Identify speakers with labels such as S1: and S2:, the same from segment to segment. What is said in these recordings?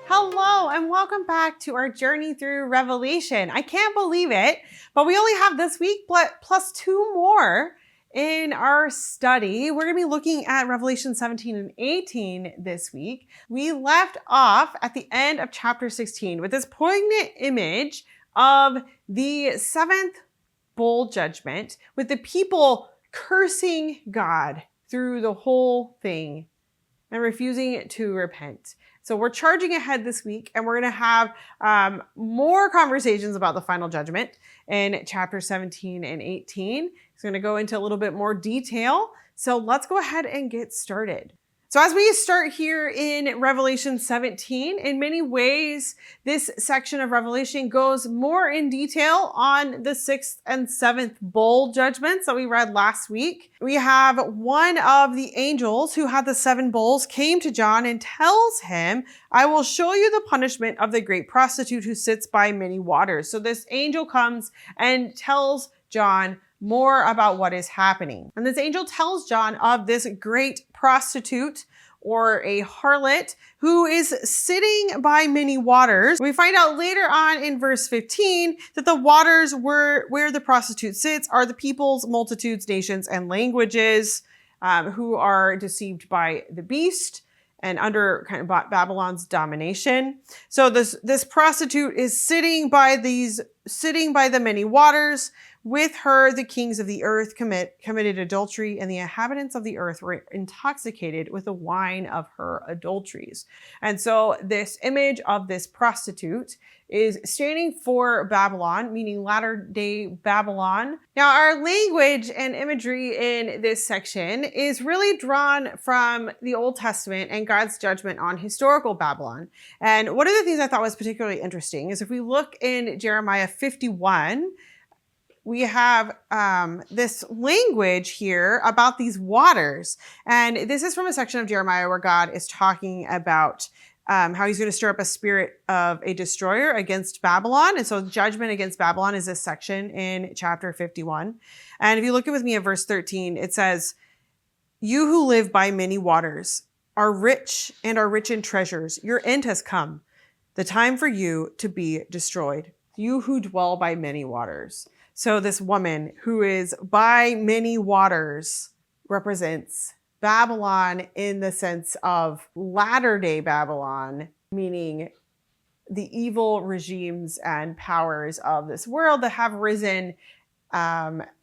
S1: Hello and welcome back to our journey through Revelation. I can't believe it, but we only have this week plus two more in our study. We're going to be looking at Revelation 17 and 18 this week. We left off at the end of chapter 16 with this poignant image of the seventh bowl judgment, with the people cursing God through the whole thing and refusing to repent. So we're charging ahead this week, and we're going to have more conversations about the final judgment in chapter 17 and 18. It's going to go into a little bit more detail. So let's go ahead and get started. So as we start here in Revelation 17, in many ways, this section of Revelation goes more in detail on the sixth and seventh bowl judgments that we read last week. We have one of the angels who had the seven bowls came to John and tells him, "I will show you the punishment of the great prostitute who sits by many waters." So this angel comes and tells John more about what is happening. And this angel tells John of this great prostitute or a harlot who is sitting by many waters. We find out later on in verse 15 that the waters where the prostitute sits are the peoples, multitudes, nations, and languages who are deceived by the beast and under kind of Babylon's domination. So this prostitute is sitting by the many waters. With her, the kings of the earth committed adultery, and the inhabitants of the earth were intoxicated with the wine of her adulteries. And so this image of this prostitute is standing for Babylon, meaning latter-day Babylon. Now, our language and imagery in this section is really drawn from the Old Testament and God's judgment on historical Babylon. And one of the things I thought was particularly interesting is if we look in Jeremiah 51, we have this language here about these waters. And this is from a section of Jeremiah where God is talking about how he's going to stir up a spirit of a destroyer against Babylon. And so judgment against Babylon is this section in chapter 51. And if you look with me at verse 13, it says, "You who live by many waters are rich in treasures. Your end has come, the time for you to be destroyed. You who dwell by many waters." So this woman who is by many waters represents Babylon in the sense of latter-day Babylon, meaning the evil regimes and powers of this world that have risen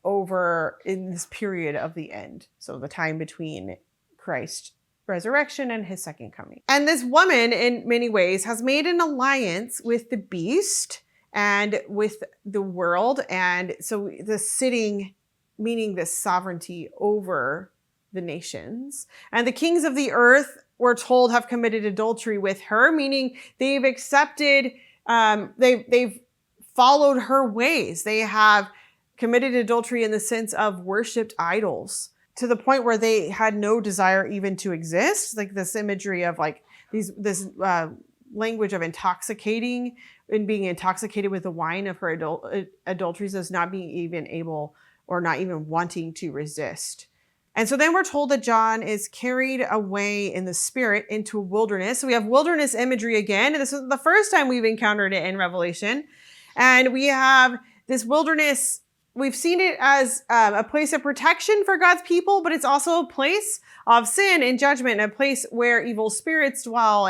S1: over in this period of the end. So the time between Christ's resurrection and his second coming. And this woman, in many ways, has made an alliance with the beast and with the world. And so the sitting, meaning this sovereignty over the nations. And the kings of the earth, we're told, have committed adultery with her, meaning they've accepted, they've followed her ways. They have committed adultery in the sense of worshipped idols to the point where they had no desire even to exist. Like this imagery of like this language of intoxicating and being intoxicated with the wine of her adulteries as not being even able or not even wanting to resist. And so then we're told that John is carried away in the spirit into a wilderness. So we have wilderness imagery again. And this is the first time we've encountered it in Revelation. And we have this wilderness. We've seen it as a place of protection for God's people, but it's also a place of sin and judgment, a place where evil spirits dwell.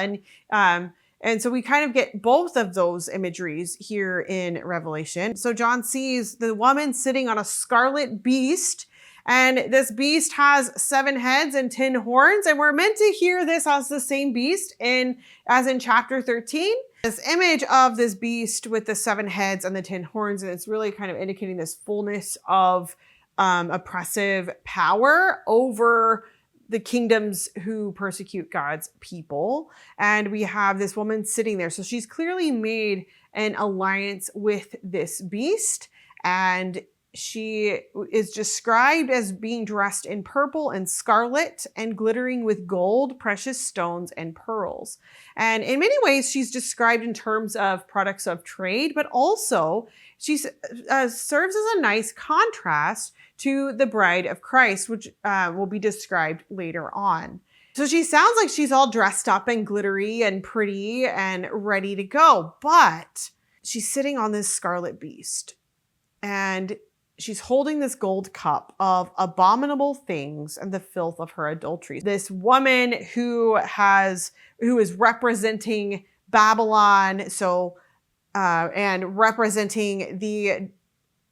S1: And so we kind of get both of those imageries here in Revelation. So John sees the woman sitting on a scarlet beast, and this beast has 7 heads and 10 horns. And we're meant to hear this as the same beast as in chapter 13. This image of this beast with the 7 heads and the 10 horns, and it's really kind of indicating this fullness of oppressive power over the kingdoms who persecute God's people. And we have this woman sitting there. So she's clearly made an alliance with this beast, and she is described as being dressed in purple and scarlet and glittering with gold, precious stones, and pearls. And in many ways, she's described in terms of products of trade, but also she serves as a nice contrast to the bride of Christ, which will be described later on. So she sounds like she's all dressed up and glittery and pretty and ready to go, but she's sitting on this scarlet beast and she's holding this gold cup of abominable things and the filth of her adultery. This woman who is representing Babylon, and representing the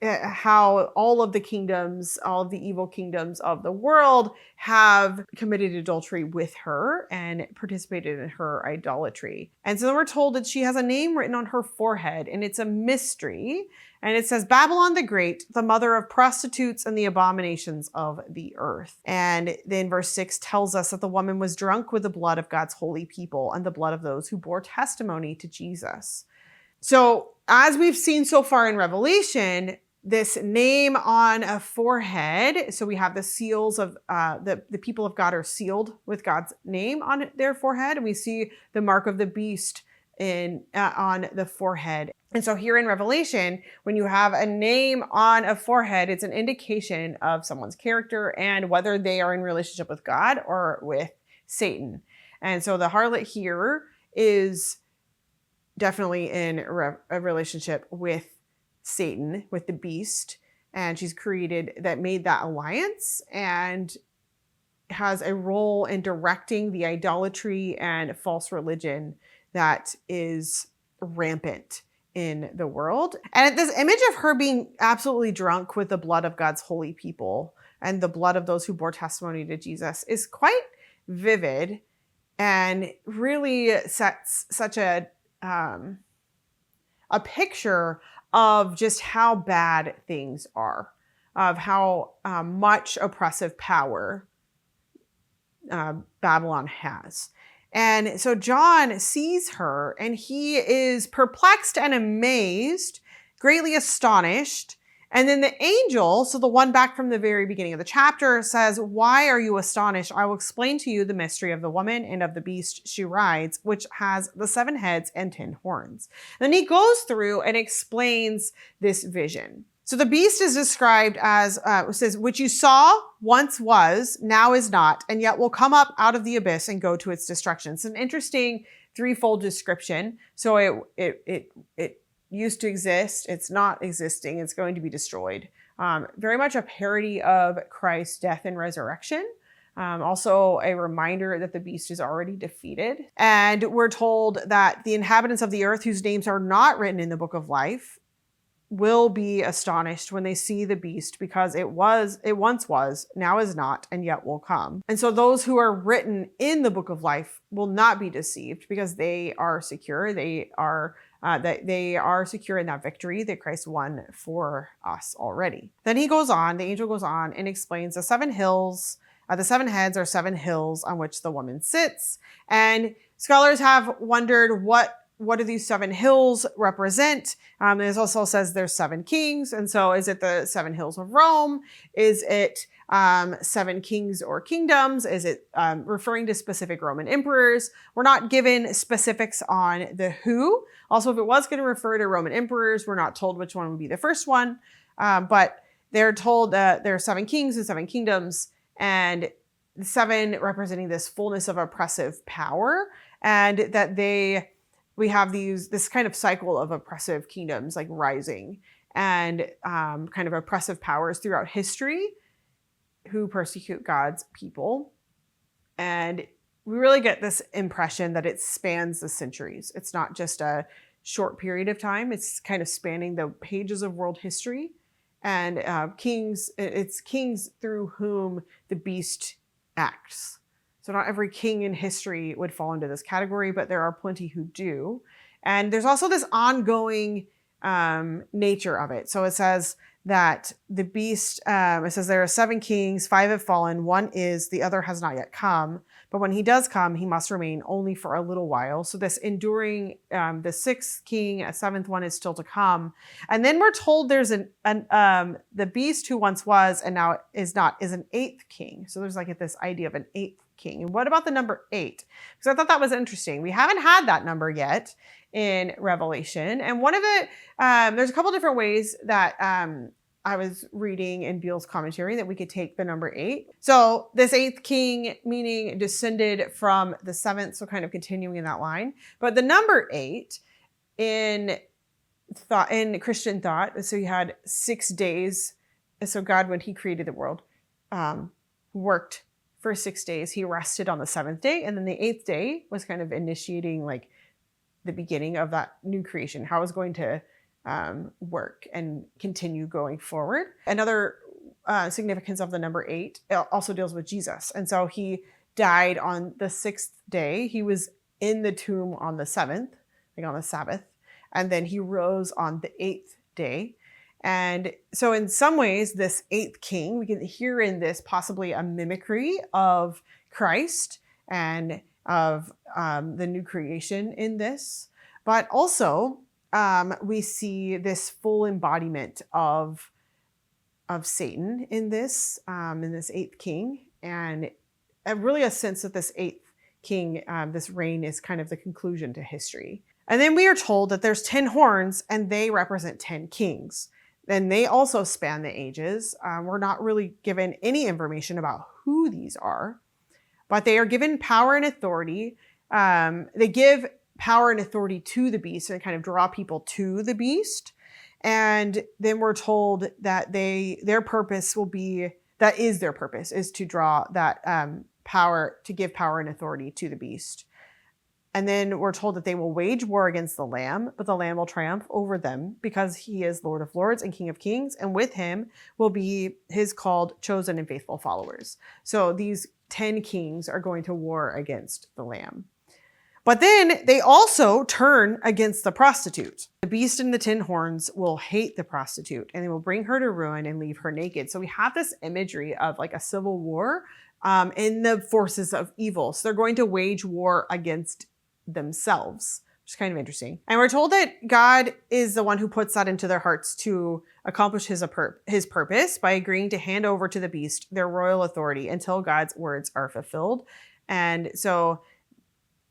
S1: how all of the kingdoms, all of the evil kingdoms of the world have committed adultery with her and participated in her idolatry. And so then we're told that she has a name written on her forehead, and it's a mystery. And it says, Babylon the Great, the mother of prostitutes and the abominations of the earth. And then verse 6 tells us that the woman was drunk with the blood of God's holy people and the blood of those who bore testimony to Jesus. So as we've seen so far in Revelation, this name on a forehead, so we have the seals of the people of God are sealed with God's name on their forehead, and we see the mark of the beast on the forehead. And so here in Revelation, when you have a name on a forehead, it's an indication of someone's character and whether they are in relationship with God or with Satan. And so the harlot here is definitely in a relationship with Satan, with the beast, and she's made that alliance and has a role in directing the idolatry and false religion that is rampant in the world. And this image of her being absolutely drunk with the blood of God's holy people and the blood of those who bore testimony to Jesus is quite vivid and really sets such a picture of just how bad things are, of how much oppressive power Babylon has. And so John sees her and he is perplexed and amazed, greatly astonished. And then the angel, so the one back from the very beginning of the chapter, says, "Why are you astonished? I will explain to you the mystery of the woman and of the beast she rides, which has the 7 heads and 10 horns." And then he goes through and explains this vision. So the beast is described as, says, which you saw once was, now is not, and yet will come up out of the abyss and go to its destruction. It's an interesting threefold description. So it used to exist, it's not existing, it's going to be destroyed. Very much a parody of Christ's death and resurrection. Also a reminder that the beast is already defeated. And we're told that the inhabitants of the earth whose names are not written in the book of life will be astonished when they see the beast, because it once was, now is not, and yet will come. And so those who are written in the book of life will not be deceived, because they are secure. They are secure in that victory that Christ won for us already. Then the angel goes on and explains the 7 hills. The 7 heads are 7 hills on which the woman sits. And scholars have wondered what do these 7 hills represent? It also says there's 7 kings. And so is it the 7 hills of Rome? Is it 7 kings or kingdoms? Is it referring to specific Roman emperors? We're not given specifics on the who. Also, if it was going to refer to Roman emperors, we're not told which one would be the first one. But they're told that there are 7 kings and 7 kingdoms, and 7 representing this fullness of oppressive power, and that we have this kind of cycle of oppressive kingdoms like rising and kind of oppressive powers throughout history who persecute God's people. And we really get this impression that it spans the centuries. It's not just a short period of time. It's kind of spanning the pages of world history. And it's kings through whom the beast acts. So not every king in history would fall into this category, but there are plenty who do. And there's also this ongoing nature of it. So it says that the beast, it says there are 7 kings, 5 have fallen, 1 is, the other has not yet come. But when he does come, he must remain only for a little while. So this enduring, the 6th king, a 7th one is still to come. And then we're told there's the beast who once was and now is not, is an 8th king. So there's like this idea of an 8th king. And what about the number 8? Because I thought that was interesting. We haven't had that number yet in Revelation. And one of it, there's a couple different ways that I was reading in Beale's commentary that we could take the number 8. So this 8th king, meaning descended from the 7th, so kind of continuing in that line. But the number 8 in Christian thought, so you had 6 days. So God, when he created the world, worked for 6 days. He rested on the 7th day. And then the 8th day was kind of initiating like the beginning of that new creation, how it was going to work and continue going forward. Another significance of the number 8 also deals with Jesus. And so he died on the 6th day. He was in the tomb on the 7th, like on the Sabbath. And then he rose on the 8th day. And so in some ways, this 8th king, we can hear in this possibly a mimicry of Christ and of the new creation in this. But also, we see this full embodiment of Satan in this 8th king. And really a sense that this 8th king, this reign is kind of the conclusion to history. And then we are told that there's 10 horns and they represent 10 kings. And they also span the ages. We're not really given any information about who these are, but they are given power and authority. They give power and authority to the beast and kind of draw people to the beast. And then we're told that their purpose is to draw that power, to give power and authority to the beast. And then we're told that they will wage war against the Lamb, but the Lamb will triumph over them because he is Lord of Lords and King of Kings. And with him will be his called, chosen, and faithful followers. So these 10 kings are going to war against the Lamb. But then they also turn against the prostitute. The beast and the 10 horns will hate the prostitute and they will bring her to ruin and leave her naked. So we have this imagery of like a civil war in the forces of evil. So they're going to wage war against themselves, which is kind of interesting. And we're told that God is the one who puts that into their hearts to accomplish his purpose by agreeing to hand over to the beast their royal authority until God's words are fulfilled. And so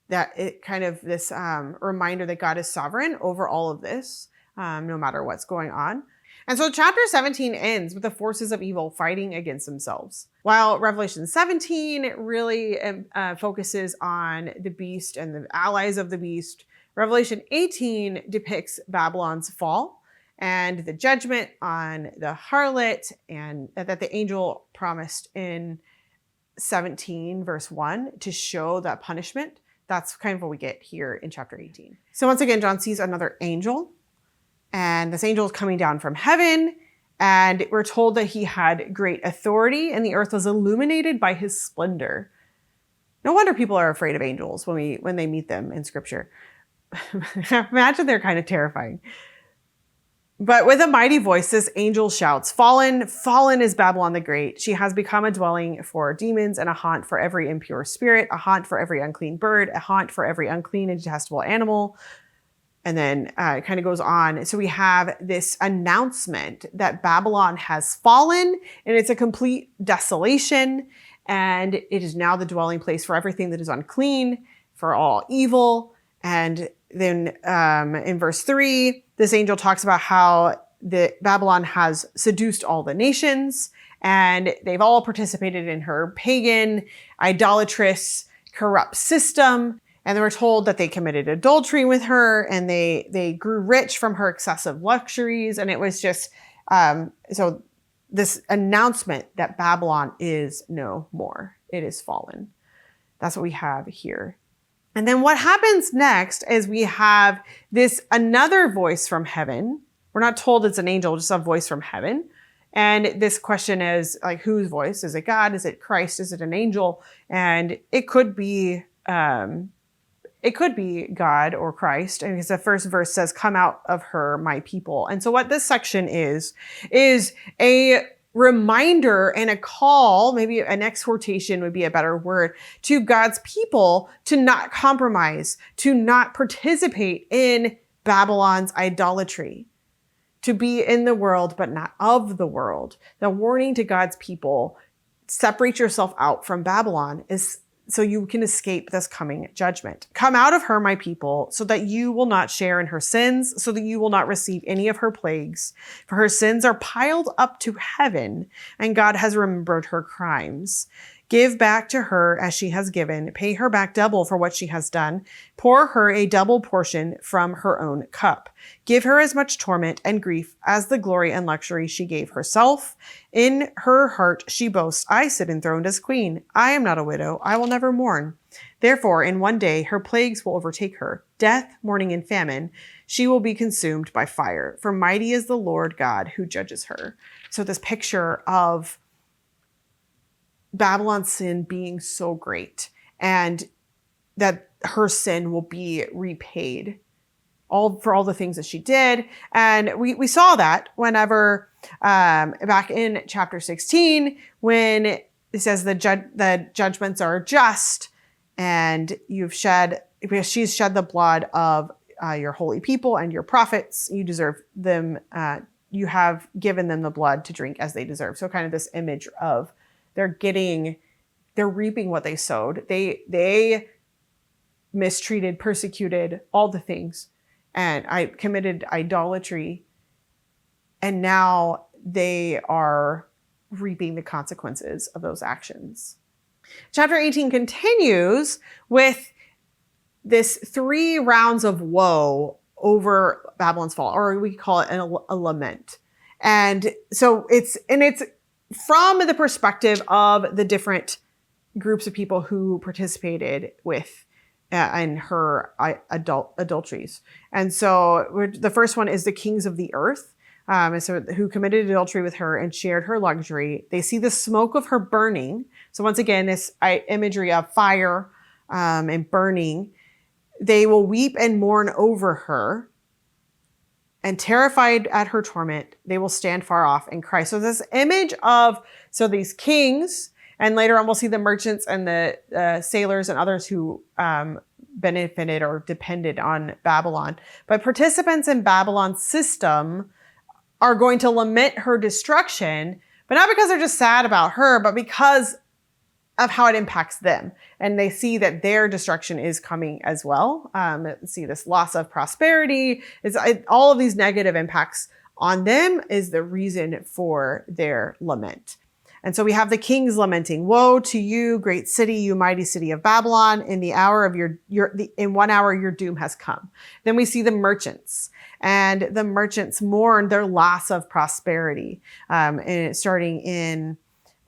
S1: that it kind of this reminder that God is sovereign over all of this, no matter what's going on. And so chapter 17 ends with the forces of evil fighting against themselves. While Revelation 17 really focuses on the beast and the allies of the beast, Revelation 18 depicts Babylon's fall and the judgment on the harlot, and that the angel promised in 17 verse 1 to show that punishment. That's kind of what we get here in chapter 18. So once again, John sees another angel. And this angel is coming down from heaven, and we're told that he had great authority and the earth was illuminated by his splendor. No wonder people are afraid of angels when they meet them in scripture. Imagine they're kind of terrifying. But with a mighty voice, this angel shouts, "Fallen, fallen is Babylon the Great. She has become a dwelling for demons and a haunt for every impure spirit, a haunt for every unclean bird, a haunt for every unclean and detestable animal." And then it kind of goes on. So we have this announcement that Babylon has fallen and it's a complete desolation. And it is now the dwelling place for everything that is unclean, for all evil. And then in verse 3, this angel talks about how Babylon has seduced all the nations and they've all participated in her pagan, idolatrous, corrupt system. And they were told that they committed adultery with her and they grew rich from her excessive luxuries. And it was just, so this announcement that Babylon is no more. It is fallen. That's what we have here. And then what happens next is we have another voice from heaven. We're not told it's an angel, just a voice from heaven. And this question is like, whose voice? Is it God? Is it Christ? Is it an angel? And it could be God or Christ, and because the first verse says, "Come out of her, my people." And so what this section is a reminder and a call, maybe an exhortation would be a better word, to God's people to not compromise, to not participate in Babylon's idolatry, to be in the world, but not of the world. The warning to God's people, separate yourself out from Babylon, is so you can escape this coming judgment. Come out of her, my people, so that you will not share in her sins, so that you will not receive any of her plagues. For her sins are piled up to heaven, and God has remembered her crimes. Give back to her as she has given. Pay her back double for what she has done. Pour her a double portion from her own cup. Give her as much torment and grief as the glory and luxury she gave herself. In her heart she boasts, I sit enthroned as queen. I am not a widow. I will never mourn. Therefore, in one day her plagues will overtake her. Death, mourning, and famine. She will be consumed by fire. For mighty is the Lord God who judges her. So this picture of Babylon's sin being so great, and that her sin will be repaid for all the things that she did. And we saw that whenever back in chapter 16, when it says the judgments are just, and she's shed the blood of your holy people and your prophets. You deserve them. You have given them the blood to drink as they deserve. So kind of this image of they're reaping what they sowed. They mistreated, persecuted, all the things, and I committed idolatry. And now they are reaping the consequences of those actions. Chapter 18 continues with this 3 rounds of woe over Babylon's fall, or we call it a lament. And so it's from the perspective of the different groups of people who participated with in her adulteries. And so the first one is the kings of the earth, who committed adultery with her and shared her luxury. They see the smoke of her burning. So once again, this imagery of fire and burning. They will weep and mourn over her. And terrified at her torment, they will stand far off and cry. So this image of, these kings, and later on we'll see the merchants and the sailors and others who benefited or depended on Babylon. But participants in Babylon's system are going to lament her destruction, but not because they're just sad about her, but because of how it impacts them. And they see that their destruction is coming as well. See this loss of prosperity, all of these negative impacts on them is the reason for their lament. And so we have the kings lamenting, woe to you, great city, you mighty city of Babylon, in the hour of in 1 hour your doom has come. Then we see the merchants, and the merchants mourn their loss of prosperity. And starting in,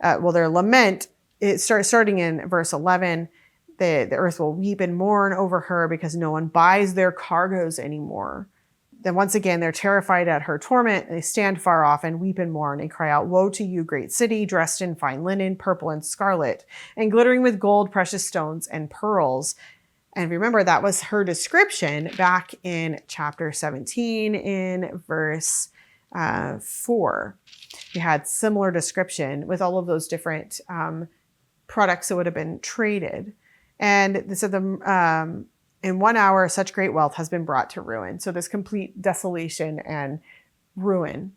S1: their lament, starting in verse 11, the earth will weep and mourn over her because no one buys their cargoes anymore. Then once again, they're terrified at her torment. They stand far off and weep and mourn and cry out, woe to you, great city, dressed in fine linen, purple and scarlet, and glittering with gold, precious stones, and pearls. And remember, that was her description back in chapter 17 in verse 4. We had similar description with all of those different products that would have been traded. And this is in 1 hour, such great wealth has been brought to ruin. So this complete desolation and ruin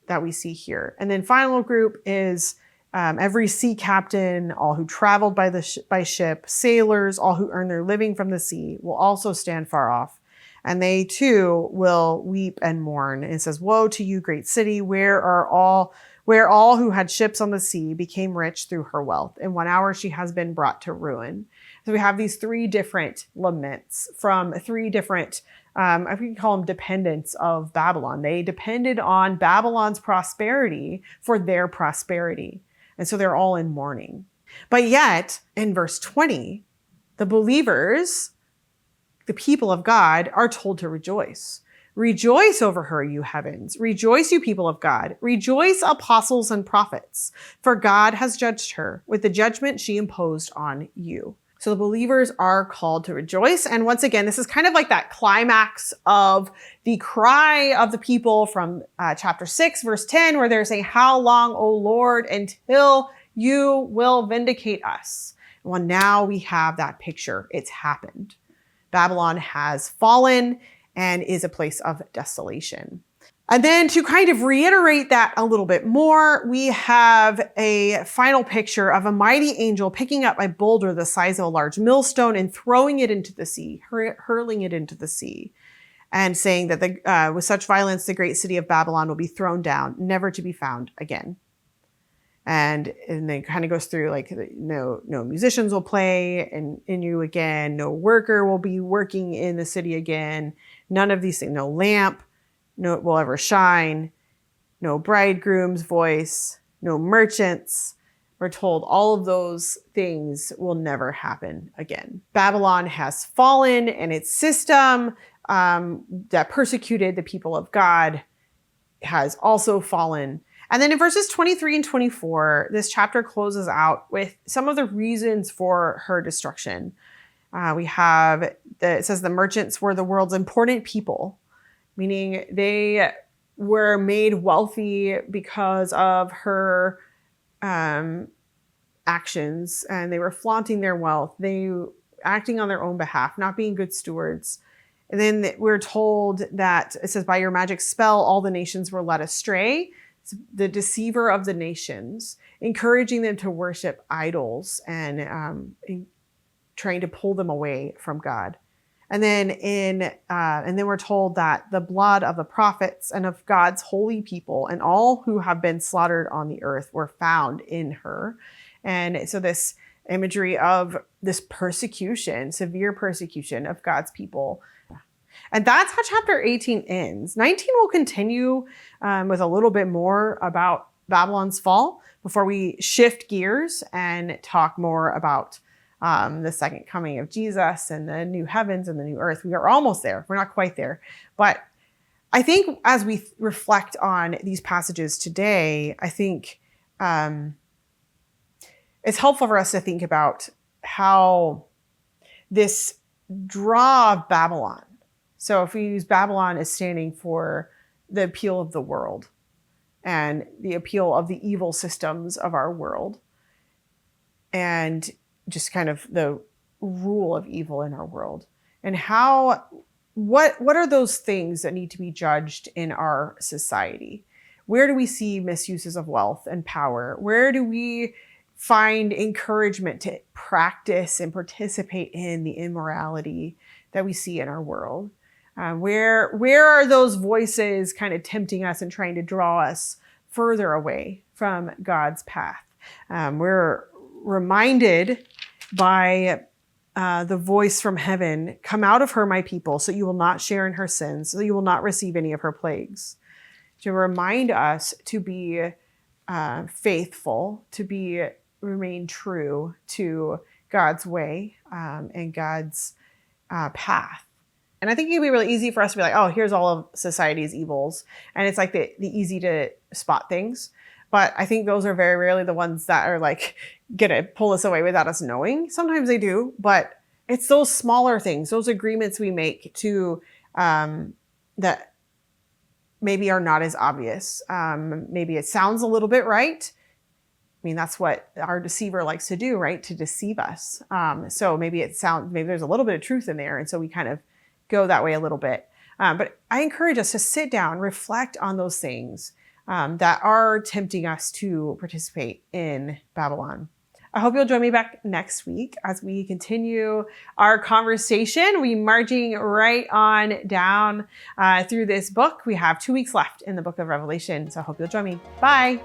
S1: that we see here. And then final group is every sea captain, all who traveled by ship, sailors, all who earn their living from the sea will also stand far off. And they too will weep and mourn. And it says, woe to you, great city, where all who had ships on the sea became rich through her wealth. In 1 hour, she has been brought to ruin. So we have these 3 different laments from 3 different, I think you call them dependents of Babylon. They depended on Babylon's prosperity for their prosperity. And so they're all in mourning. But yet, in verse 20, the believers, the people of God, are told to rejoice. Rejoice over her, you heavens. Rejoice, you people of God. Rejoice, apostles and prophets, for God has judged her with the judgment she imposed on you. So the believers are called to rejoice. And once again, this is kind of like that climax of the cry of the people from chapter 6, verse 10, where they're saying, how long, O Lord, until you will vindicate us? Well, now we have that picture. It's happened. Babylon has fallen and is a place of desolation. And then to kind of reiterate that a little bit more, we have a final picture of a mighty angel picking up a boulder the size of a large millstone and throwing it into the sea, hurling it into the sea, and saying that with such violence, the great city of Babylon will be thrown down, never to be found again. And then kind of goes through like no musicians will play in you again, no worker will be working in the city again, none of these things, no lamp will ever shine, no bridegroom's voice, no merchants. We're told all of those things will never happen again. Babylon has fallen, and its system that persecuted the people of God has also fallen. And then in verses 23 and 24, this chapter closes out with some of the reasons for her destruction. It says the merchants were the world's important people, meaning they were made wealthy because of her actions, and they were flaunting their wealth. They acting on their own behalf, not being good stewards. And then we're told that it says, by your magic spell, all the nations were led astray. It's the deceiver of the nations, encouraging them to worship idols and trying to pull them away from God. And then we're told that the blood of the prophets and of God's holy people and all who have been slaughtered on the earth were found in her. And so this imagery of this persecution, severe persecution of God's people. And that's how chapter 18 ends. 19 will continue with a little bit more about Babylon's fall before we shift gears and talk more about the second coming of Jesus and the new heavens and the new earth. We are almost there. We're not quite there. But I think as we reflect on these passages today, I think it's helpful for us to think about how this draw of Babylon. So if we use Babylon as standing for the appeal of the world and the appeal of the evil systems of our world, and just kind of the rule of evil in our world, and what are those things that need to be judged in our society? Where do we see misuses of wealth and power? Where do we find encouragement to practice and participate in the immorality that we see in our world? Where are those voices kind of tempting us and trying to draw us further away from God's path? We're reminded by the voice from heaven, come out of her, my people, so you will not share in her sins, so you will not receive any of her plagues. To remind us to be faithful, to remain true to God's way and God's path. And I think it can be really easy for us to be like, oh, here's all of society's evils. And it's like the easy to spot things. But I think those are very rarely the ones that are like gonna pull us away without us knowing. Sometimes they do, but it's those smaller things, those agreements we make to that maybe are not as obvious. Maybe it sounds a little bit right. I mean, that's what our deceiver likes to do, right? To deceive us. So maybe there's a little bit of truth in there. And so we kind of go that way a little bit. But I encourage us to sit down, reflect on those things that are tempting us to participate in Babylon. I hope you'll join me back next week as we continue our conversation. We're marching right on down through this book. We have 2 weeks left in the book of Revelation. So I hope you'll join me. Bye.